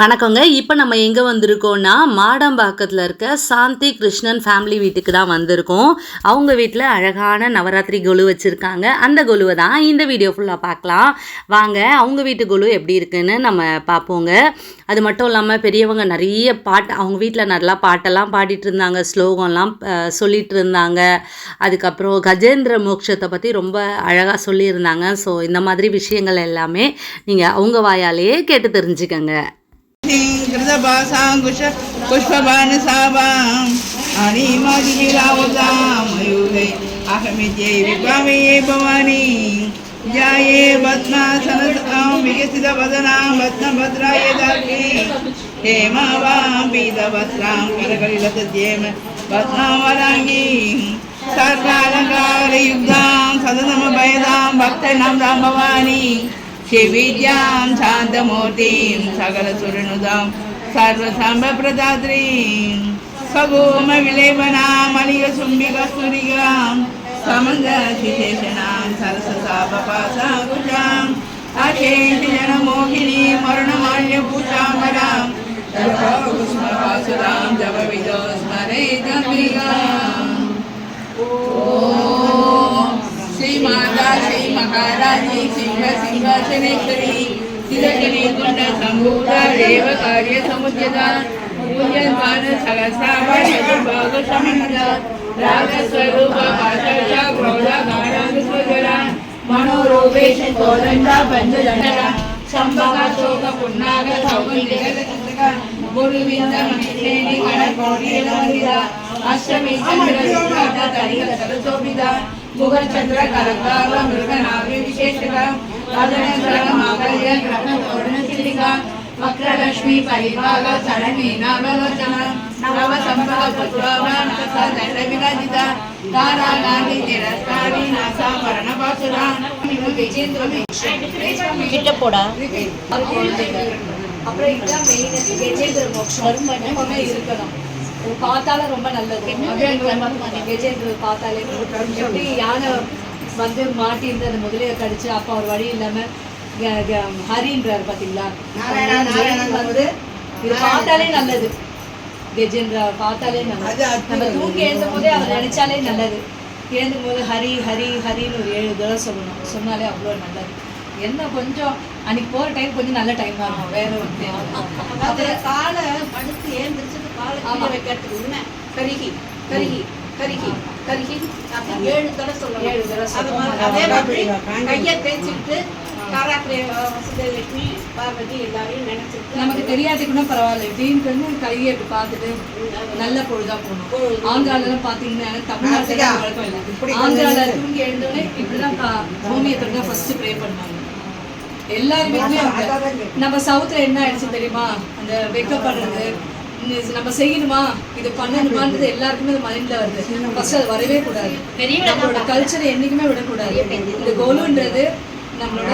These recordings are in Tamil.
வணக்கங்க. இப்போ நம்ம எங்கே வந்திருக்கோம்னா, மாடம்பாக்கத்தில் இருக்க சாந்தி கிருஷ்ணன் ஃபேமிலி வீட்டுக்கு தான் வந்திருக்கோம். அவங்க வீட்டில் அழகான நவராத்திரி கொலு வச்சுருக்காங்க. அந்த கொலுவை தான் இந்த வீடியோ ஃபுல்லாக பார்க்கலாம். வாங்க, அவங்க வீட்டு கொலு எப்படி இருக்குன்னு நம்ம பார்ப்போங்க. அது மட்டும் இல்லாமல் பெரியவங்க நிறைய பாட்டு, அவங்க வீட்டில் நல்லா பாட்டெல்லாம் பாடிட்டு இருந்தாங்க, ஸ்லோகம்லாம் சொல்லிட்டு இருந்தாங்க. அதுக்கப்புறம் கஜேந்திர மோட்சத்தை பற்றி ரொம்ப அழகாக சொல்லியிருந்தாங்க. ஸோ இந்த மாதிரி விஷயங்கள் எல்லாமே நீங்கள் அவங்க வாயாலேயே கேட்டு தெரிஞ்சுக்கங்க. कृतभासाङ्कुश पुष्पबाणसाभाम् अणिमदिलावतां मयूरे अहमित्यै विपावये भवानी जाये पद्मासनसतां विकसितवदनां पद्मभद्राय दात्री हेमावां पीतवस्त्रां करकलिलतद्येम पद्मावराङ्गीं सर्वालङ्कारयुक्तां सदनमभयदां भक्तनां रां भवानी शिविद्यां शान्तमूर्तिं सकलसुरनुदां सर्वसम्भप्रदात्रीं सगोमविलेपनां मलिगसुम्बिकस्तुरिकां समन्दशिशेषणां सरससापपासाकुशाम् अशेषजनमोहिनीं मरणमाल्यपूषाम्बरां कुसुमवासुरां जपविदो स्मरेदम्बिकाम् श्री माता श्री महाराजी सिंह सिंहासनेश्वरी तिलकनी कुंड संभूता देव कार्य समुद्यता पूजन सहस्राभाग समिता राग स्वरूप पाशा क्रोधा गाढ़ स्वजरा मनोरूपेश कोदंडा पंचदंडरा संभव शोक पुन्नाग सौगंधिका गुरुविंद मणिश्रेणी गणकोटी लंघिता अष्टमी चंद्र सुखाता तरिक सरसोभिता मुगचंद्र करकाल मृगनाभि विशेषका अदनग्रह मांगल्य ग्रह तोरण चिलिका वक्रलक्ष्मी परिभाग सरणि नागलोचना नव संभव पुत्रवा नासा दंड विराजिता तारा गांधी तिरस्कारी नासा वर्ण पासुरा विजेंद्र கிட்ட போடா. அப்புறம் இதுதான் மெயின் கஜேந்திர மோட்சம் எப்பவுமே இருக்கணும். பார்த்தாலே ரொம்ப நல்லது. கஜேந்திர பார்த்தாலே எப்படி யானை வந்து மாட்டிருந்து அந்த முதலையை கடிச்சு அப்போ ஒரு வழி இல்லாமல் ஹரின்றார் பார்த்தீங்களா, வந்து இது பார்த்தாலே நல்லது. கஜேந்திரா பார்த்தாலே நல்லது. நம்ம தூக்கி எழுந்தும் போதே அவர் நினைச்சாலே நல்லது. எழுந்தும் போது ஹரி ஹரி ஹரின்னு ஒரு 7 தடவை சொல்லணும். சொன்னாலே அவ்வளோ நல்லது. என்ன கொஞ்சம் அன்னைக்கு போகிற டைம் கொஞ்சம் நல்ல டைமாக இருக்கும். வேற ஒன்று காலை படுத்து ஏந்திரிச்சது காலை வைக்கிறதுக்கு உண்மை கருகி கருகி கருகி கருகி 7 தடவை சொல்லணும். 7 தடவை அதே மாதிரி கையை தேய்ச்சிட்டு காராத்திரி வசதி பார்வதி எல்லாரையும் நினைச்சிட்டு நமக்கு தெரியாதுக்குன்னா பரவாயில்ல. இப்படின்னு கையை இப்படி பார்த்துட்டு நல்ல பொழுதா போகணும். ஆந்திராலாம் பார்த்தீங்கன்னா தமிழ்நாட்டுல வழக்கம் இல்லை. ஆந்திரால தூங்கி எழுந்தோடனே இப்படிதான் பூமியை தான் ஃபர்ஸ்ட் ப்ரே பண்ணுவாங்க எல்லாருமே. நம்ம சவுத்துல என்ன ஆயிடுச்சு தெரியுமா, அந்த வெக்கப் பண்றது நம்ம செய்யணுமா இது பண்ணணுமான்றது எல்லாருக்குமே அது மைண்ட்ல வருது. ஃபர்ஸ்ட் அது வரவே கூடாது. நம்மளோட கல்ச்சரை என்னைக்குமே விடக்கூடாது. இந்த கோலுன்றது நம்மளோட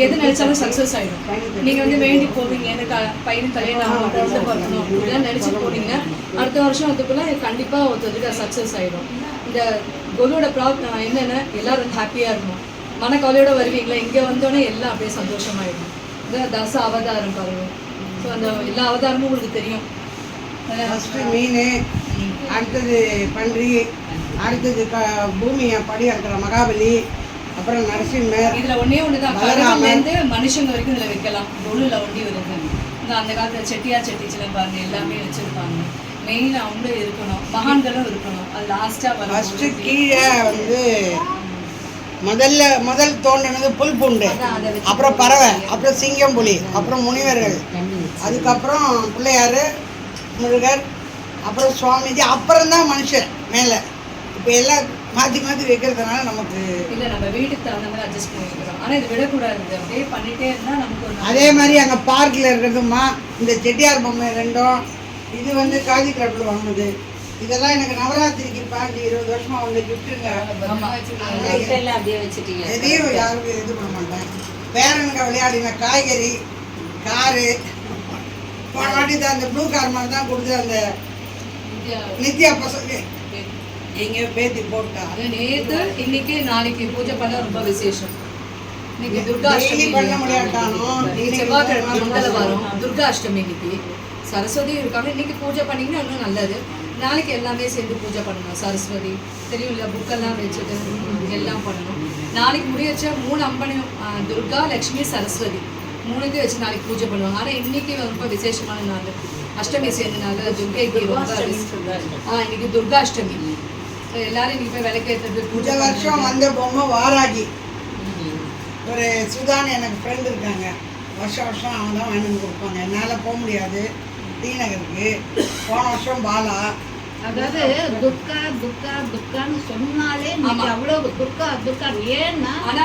எது நினைச்சாலும் சக்ஸஸ் ஆகிடும். நீங்கள் வந்து வேண்டி போவீங்க, எனக்கு பையனுக்கு கல்யாணம் ஆகணும், பொண்ணு பார்க்கணும் அப்படிலாம் நினச்சிட்டு போனீங்கன்னா அடுத்த வருஷம் அதுக்குள்ளே கண்டிப்பாக ஒருத்தருக்கு சக்ஸஸ் ஆகிடும். இந்த கொலோட ப்ராப்ளம் என்னென்னா எல்லாரும் வந்து ஹாப்பியாக இருக்கணும். மனக்கவலையோட வருவீங்களா, இங்கே வந்தோடனே எல்லாம் அப்படியே சந்தோஷமாயிடும். இந்த தச அவதாரம் பாருங்க. ஸோ அந்த எல்லா அவதாரமும் உங்களுக்கு தெரியும். ஃபஸ்ட்டு மீன், அடுத்தது பன்றி, அடுத்தது பூமியை படி இருக்கிற மகாபலி, அப்புறம் நரசிம்மர். இதில் ஒன்று தான் பலராமலேருந்து மனுஷங்க வரைக்கும் இதில் வைக்கலாம். கொலுவில் ஒண்டி வருது. இந்த அந்த காலத்தில் செட்டியார் செட்டிச்சிலம் பாருங்க எல்லாமே வச்சுருப்பாங்க. மெயினாக அவங்களும் இருக்கணும், மகான்களும் இருக்கணும். அது லாஸ்ட்டாக வரும். ஃபஸ்ட்டு கீழே வந்து முதல் தோன்றினது புல் பூண்டு, அப்புறம் பறவை, அப்புறம் சிங்கம் புலி, அப்புறம் முனிவர்கள், அதுக்கப்புறம் பிள்ளையார் முருகர், அப்புறம் சுவாமிஜி, அப்புறம் தான் மனுஷன் மேலே. இப்போ எல்லாம் மாற்றி மாற்றி வைக்கிறதுனால நமக்கு இல்லை, நம்ம வீட்டுக்கு தகுந்த மாதிரி அட்ஜஸ்ட் பண்ணிக்கிறோம். ஆனால் இது விடக்கூடாது. அப்படியே பண்ணிகிட்டே இருந்தால் நமக்கு ஒரு அதே மாதிரி அங்கே பார்க்கில் இருக்கிறதுமா இந்த செட்டியார் பொம்மை ரெண்டும், இது வந்து காஜி கிளப்பில் வாங்கினது. இதெல்லாம் எனக்கு நவராத்திரிக்கு 20 வருஷமாக வந்து கிஃப்ட்டுங்க. அப்படியே வச்சுட்டீங்க. எதையும் யாருக்கும் இது பண்ண மாட்டேன். பேரனுங்க விளையாடின காய்கறி காரு போன வாட்டி தான் அந்த ப்ளூ கார் மாதிரி தான் கொடுத்து அந்த நித்யா பசங்க எங்கேயோ பேத்தி போட்டா. நேற்று இன்னைக்கு நாளைக்கு பூஜை பண்ண ரொம்ப விசேஷம். இன்னைக்கு துர்கா அஷ்டமி டெய்லி பண்ண முடியாட்டாலும் இன்னைக்கு செவ்வாய்க்கிழமை மண்டல வரும் துர்கா அஷ்டமி இன்னைக்கு சரஸ்வதி இருக்காங்க இன்னைக்கு பூஜை பண்ணிங்கன்னா இன்னும் நல்லது நாளைக்கு எல்லாமே சேர்ந்து பூஜை பண்ணணும் சரஸ்வதி தெரியும் இல்லை புக்கெல்லாம் வச்சுட்டு எல்லாம் பண்ணணும் நாளைக்கு முடியச்ச 3 அம்பனையும் துர்கா லக்ஷ்மி சரஸ்வதி 3த்தையும் வச்சு நாளைக்கு பூஜை பண்ணுவாங்க ஆனால் இன்னைக்கு ரொம்ப விசேஷமான நாள் அஷ்டமி சேர்ந்தனால துர்கைக்கு ரொம்ப இன்னைக்கு துர்கா அஷ்டமி எல்லாரும் இன்னைக்கு போய் விளக்கேற்றது இந்த வருஷம் வந்த பொம்மை வாராகி ஒரு சுதான்னு எனக்கு ஃப்ரெண்டு இருக்காங்க வருஷம் அவங்க தான் வாங்கி வந்து கொடுப்பாங்க என்னால் போக முடியாது டி நகருக்கு போன வருஷம் பாலா அதாவது துர்கா துர்கா துர்கான்னு சொன்னாலே நீங்க அவ்வளவு துர்கா துர்கா ஏன்னா ஆனா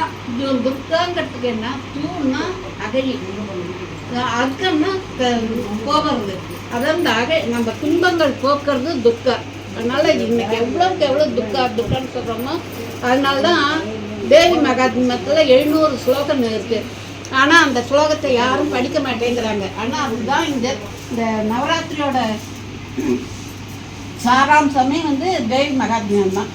துர்காங்கிறதுக்கு என்ன தூன்னா அகழி அர்க்கம்னா போகிறது அதாவது நம்ம துன்பங்கள் போக்குறது துர்கா அதனால இன்னைக்கு எவ்வளவுக்கு எவ்வளவு துர்கா துர்கான்னு சொல்றோமோ அதனாலதான் தேவி மகாத்மியத்துல 700 ஸ்லோகம் இருக்கு ஆனா அந்த ஸ்லோகத்தை யாரும் படிக்க மாட்டேங்கிறாங்க ஆனா அதுதான் இந்த நவராத்திரியோட சாராம்சமே தேவி மகாத்மியம் தான்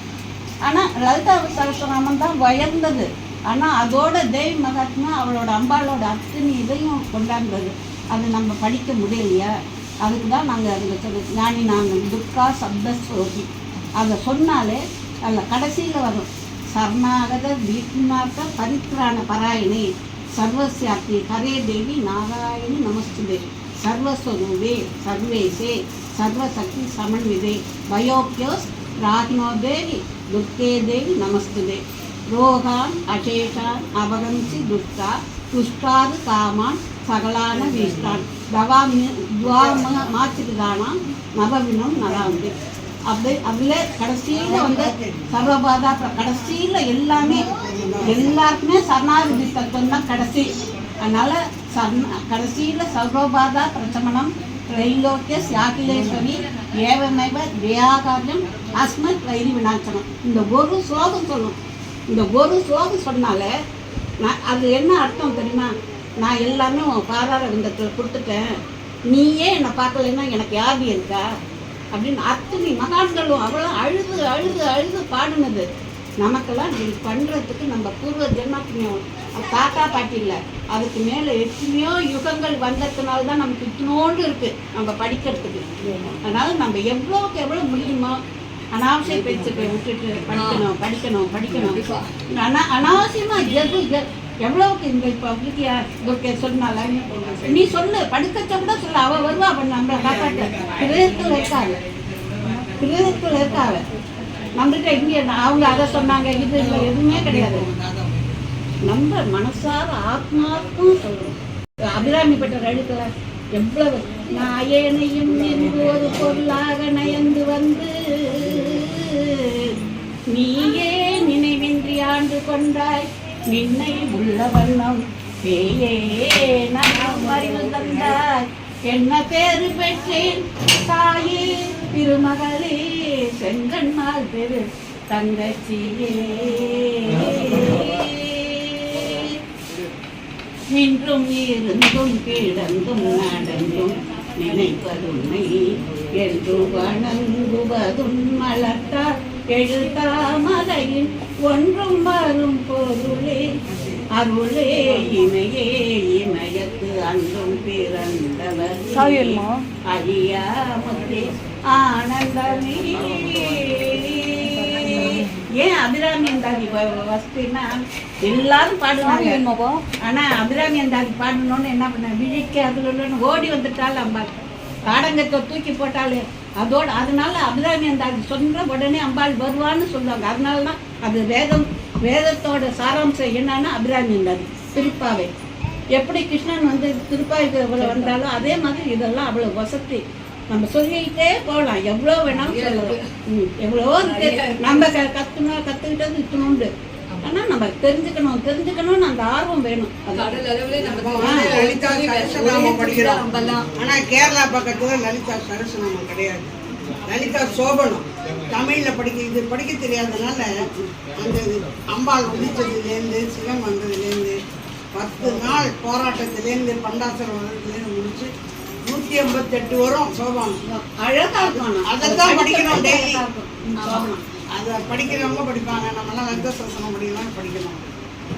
ஆனால் லலிதா சகஸ்ரநாமம் தான் உயர்ந்தது ஆனால் அதோட தேவி மகாத்மியம் அவளோட அம்பாளோட அத்தனை இதையும் கொண்டாடுறது அது நம்ம படிக்க முடியலையா அதுக்கு தான் நாங்கள் அதில் ஞானி நாங்கள் துர்கா சப்தஸ்வரூபி அதை சொன்னாலே அதில் கடைசியில் வரும் சரணாகத வீட்டுமார்க்க பரித்ராண பராயணி சர்வசியாப்தி ஹரே தேவி நாராயணி நமஸ்துதே சர்வஸ்வரூபே சர்வேசே சர்வசக்தி சமன்விதே பயோப்யோஸ் ராகினோ தேவி துர்கே தேவி நமஸ்துதே ரோகான் அசேஷான் அபகம்சி துர்கா துஷ்டாது காமான் சகலான வீஷ்டான் மாச்சிருதானாம் நவவினம் நலாந்து அப்படி அதில் கடைசியில் சர்வபாதா கடைசியில் எல்லாருக்குமே சரணாகதி தத்துவம் தான் கடைசி அதனால் கடைசியில் சர்வபாதா பிரசமனம் த்ரைலோக்கிய சாக்கிலேஸ்வரி ஏவமேவ தியாகாரியம் அஸ்மத் வைரி விநாசனம் இந்த ஒரு ஸ்லோகம் சொல்லும் இந்த ஒரு ஸ்லோகம் சொன்னாலே அது என்ன அர்த்தம் தெரியுமா நான் எல்லாமே உன் பாதார விந்தத்தில் கொடுத்துட்டேன் நீயே என்னை பார்க்கலைன்னா எனக்கு யாரு இருக்கா அப்படின்னு அத்தனை மகான்களும் அவ்வளோ அழுது அழுது அழுது பாடினது நமக்கெல்லாம் இப்படி பண்ணுறதுக்கு நம்ம பூர்வ ஜென்மத்தினையும் தாத்தா பாட்டி இல்லை அதுக்கு மேலே எத்தனையோ யுகங்கள் வந்ததுனால தான் நமக்கு இத்தனோண்டு இருக்குது நம்ம படிக்கிறதுக்கு அதனால் நம்ம எவ்வளோக்கு எவ்வளோ முடியுமோ அனாவசிய பேச்சுட்டு விட்டுட்டு படிக்கணும் படிக்கணும் படிக்கணும் அனாவசியமாக எவ்வளவுக்கு இந்த இப்போ சொன்னால நீ சொல்லு படிக்கச்ச கூட சொல்ல அவள் வருவா பண்ண நம்மளை காப்பாற்ற கிரகத்தில் இருக்காவ நம்மகிட்ட இங்கே அவங்க அதை சொன்னாங்க இது இல்லை எதுவுமே கிடையாது நம்ம மனசார ஆத்மாவுக்கும் சொல்றோம் அபிராமி பெற்ற எழுத்துல எவ்வளவு நாயனையும் என்று ஒரு பொருளாக நயந்து வந்து நீயே நினைவின்றி ஆண்டு கொண்டாய் நின்னை உள்ள வண்ணம் பேயே நான் அறிவு தந்தாய் என்ன பேரு பெற்றேன் தாயே திருமகளே செங்கன்மால் பெரு தங்கச்சியே இன்றும் இருந்தும் கிடந்தும் நடந்தும் நினைப்பதுன்னை என்று வணங்குவதும் மலர்த்தார் எழுத்தாமலையில் ஒன்றும் வரும் பொருளே அருளே இமையே இமயத்து அன்றும் பிறந்தவர் அழியாமத்தே ஆனந்தமே ஏன் அபிராமி அந்தாதி வசதினா எல்லாரும் பாடுவாங்க ஆனா அபிராமி அந்தாதி பாடணும்னு என்ன பண்ண விழிக்கு அதுல ஓடி வந்துட்டாள் அம்பாள் காடங்கத்தை தூக்கி போட்டாள் அதோட அதனால அபிராமி அந்தாதி சொன்ன உடனே அம்பாள் வருவான்னு சொல்லுவாங்க அதனாலதான் அது வேதத்தோட சாராம்சம் என்னன்னா அபிராமி அந்தாதி திருப்பாவை எப்படி கிருஷ்ணன் திருப்பாவை வந்தாலும் அதே மாதிரி இதெல்லாம் அவ்வளவு வசதி நம்ம சொல்லிக்கிட்டே போகலாம் எவ்வளோ வேணாலும் சொல்லலாம் எவ்வளோ இருக்கு நம்ம கற்றுக்கிட்டது இத்தணுண்டு ஆனால் நம்ம தெரிஞ்சுக்கணும்னு அந்த ஆர்வம் வேணும் லலிதா சரஸ்நாமம் படிக்கிறோம் ஆனால் கேரளா பக்கத்துல லலிதா சரஸ்நாமம் கிடையாது லலிதா சோபனம் தமிழில் படிக்க தெரியாதனால அந்த அம்பாள் உதிச்சதுலேருந்து சிவம் வந்ததுலேருந்து 10 நாள் போராட்டத்திலேருந்து பண்டாசுரம் வந்ததுலேருந்து முடிச்சு 188 வரும் சோபானம் அழகா இருக்கும் அதைத்தான் படிக்கணும் டெய்லி அதை படிக்கிறவங்க படிப்பாங்க நம்மளாம் லலிதா சரஸ்நாமம் படிக்கலாம் படிக்கணும்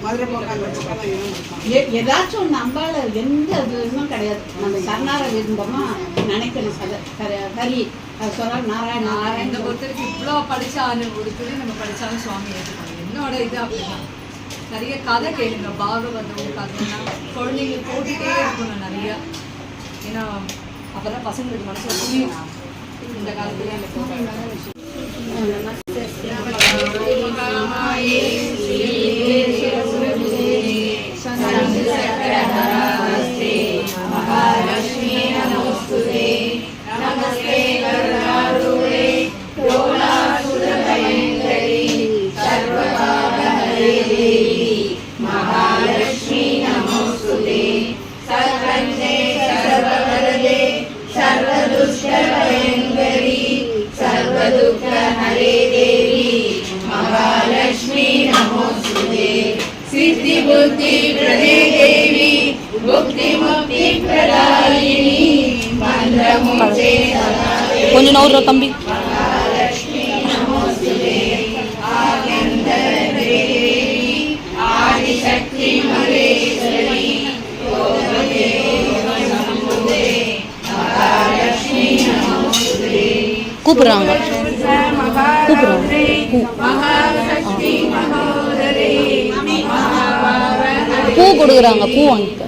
மதுரை பக்கம் அந்த பக்கம் தான் இருக்கும். ஏதாச்சும் ஒன்று அம்பால எந்த இதுவும் கிடையாது. நம்ம சரணார விரும்பமா நினைக்கணும். ஹரி சொல்ற நாராயண நாராயண இந்த பொறுத்தவரைக்கும் இவ்வளோ படித்தாலும் ஒரு துணி நம்ம படித்தாலும் சுவாமி ஏற்றுக்கணும். என்னோட இது அப்படிதான். நிறைய கதை கேளுங்க, பாகவதம் கதைலாம் குழந்தைங்க போட்டுகிட்டே இருக்கணும் நிறையா. ஏன்னா அப்போ தான் பசங்களுக்கு மனசில் புரியும். இந்த காலத்துல கொஞ்சம் நவுற தம்பி. கூப்பிடுறாங்க பூ கொடுக்குறாங்க, பூ வாங்கிக்க.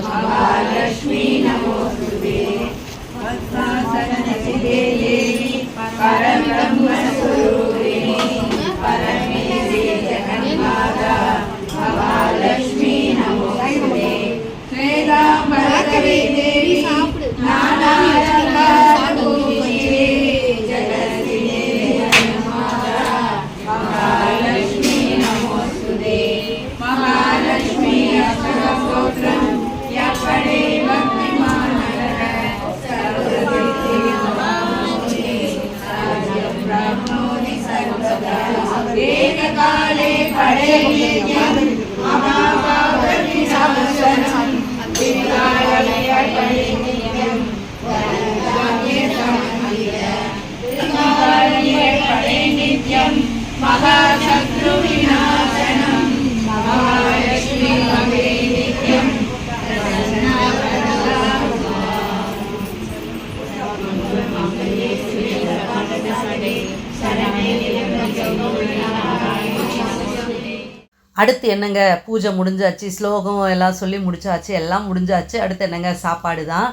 அடுத்து என்னங்க, பூஜை முடிஞ்சாச்சு, ஸ்லோகம் எல்லாம் சொல்லி முடிச்சாச்சு, எல்லாம் முடிஞ்சாச்சு. அடுத்து என்னங்க, சாப்பாடு தான்.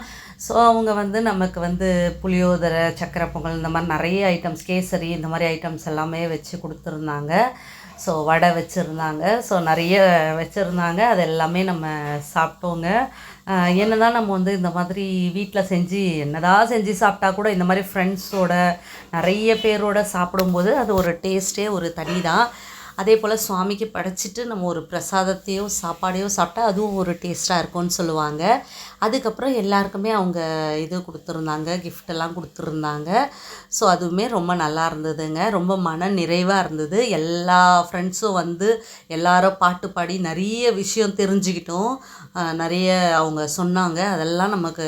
ஸோ அவங்க வந்து நமக்கு வந்து புளியோதரை, சக்கரை பொங்கல், இந்த மாதிரி நிறைய ஐட்டம்ஸ், கேசரி, இந்த மாதிரி ஐட்டம்ஸ் எல்லாமே வச்சு கொடுத்துருந்தாங்க. ஸோ வடை வச்சுருந்தாங்க. ஸோ நிறைய வச்சுருந்தாங்க. அது எல்லாமே நம்ம சாப்பிட்டோங்க. என்ன தான் நம்ம வந்து இந்த மாதிரி வீட்டில் செஞ்சு என்னதான் செஞ்சு சாப்பிட்டா கூட இந்த மாதிரி ஃப்ரெண்ட்ஸோட நிறைய பேரோட சாப்பிடும்போது அது ஒரு டேஸ்ட்டே ஒரு தனி தான். அதே போல் சுவாமிக்கு படைச்சிட்டு நம்ம ஒரு பிரசாதத்தையோ சாப்பாடையோ சாப்பிட்டா அதுவும் ஒரு டேஸ்ட்டாக இருக்கும்னு சொல்லுவாங்க. அதுக்கப்புறம் எல்லாருக்குமே அவங்க இது கொடுத்துருந்தாங்க, கிஃப்டெல்லாம் கொடுத்துருந்தாங்க. ஸோ அதுவுமே ரொம்ப நல்லா இருந்ததுங்க. ரொம்ப மன நிறைவாக இருந்தது. எல்லா ஃப்ரெண்ட்ஸும் வந்து எல்லாரும் பாட்டு பாடி நிறைய விஷயம் தெரிஞ்சுக்கிட்டோம். நிறைய அவங்க சொன்னாங்க. அதெல்லாம் நமக்கு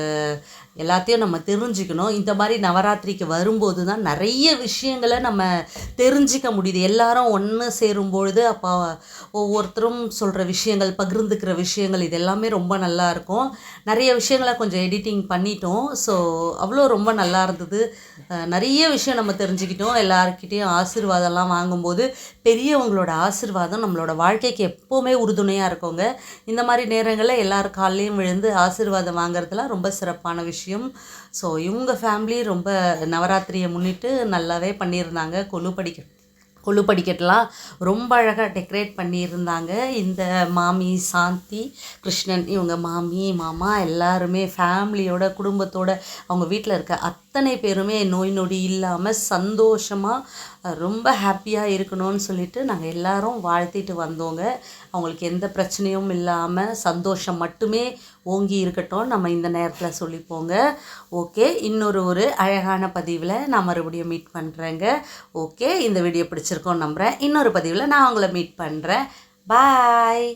எல்லாத்தையும் நம்ம தெரிஞ்சுக்கணும். இந்த மாதிரி நவராத்திரிக்கு வரும்போது தான் நிறைய விஷயங்களை நம்ம தெரிஞ்சிக்க முடியுது. எல்லாரும் ஒன்று சேரும்பொழுது அப்போ ஒவ்வொருத்தரும் சொல்கிற விஷயங்கள், பகிர்ந்துக்கிற விஷயங்கள், இது எல்லாமே ரொம்ப நல்லா இருக்கும். நிறைய விஷயங்களை கொஞ்சம் எடிட்டிங் பண்ணிட்டோம். ஸோ அவ்வளோ ரொம்ப நல்லா இருந்தது. நிறைய விஷயம் நம்ம தெரிஞ்சுக்கிட்டோம். எல்லாருக்கிட்டேயும் ஆசீர்வாதம்லாம் வாங்கும்போது பெரியவங்களோட ஆசீர்வாதம் நம்மளோட வாழ்க்கைக்கு எப்போவுமே உறுதுணையாக இருக்குங்க. இந்த மாதிரி நேரங்களில் எல்லாரும் காலையும் விழுந்து ஆசீர்வாதம் வாங்குறதுலாம் ரொம்ப சிறப்பான விஷயம். ஸோ இவங்க ஃபேமிலி ரொம்ப நவராத்திரியை முன்னிட்டு நல்லாவே பண்ணியிருந்தாங்க. கொலு படிக்கட்டெலாம் ரொம்ப அழகாக டெக்கரேட் பண்ணியிருந்தாங்க. இந்த மாமி சாந்தி, கிருஷ்ணன், இவங்க மாமி, மாமா எல்லாருமே ஃபேமிலியோட, குடும்பத்தோட, அவங்க வீட்டில் இருக்க அத்தனை பேருமே நோய் நொடி இல்லாமல் சந்தோஷமாக ரொம்ப ஹாப்பியாக இருக்கணும்னு சொல்லிட்டு நாங்கள் எல்லாரும் வாழ்த்திட்டு வந்தோங்க. அவங்களுக்கு எந்த பிரச்சனையும் இல்லாமல் சந்தோஷம் மட்டுமே ஓங்கி இருக்கட்டும் நம்ம இந்த நேரத்தில் சொல்லிப்போங்க. ஓகே, ஒரு அழகான பதிவில் நான் மறுபடியும் மீட் பண்ணுறேங்க. ஓகே, இந்த வீடியோ பிடிச்சிருக்கோன்னு நம்புகிறேன். இன்னொரு பதிவில் நான் உங்களை மீட் பண்ணுறேன். பாய்.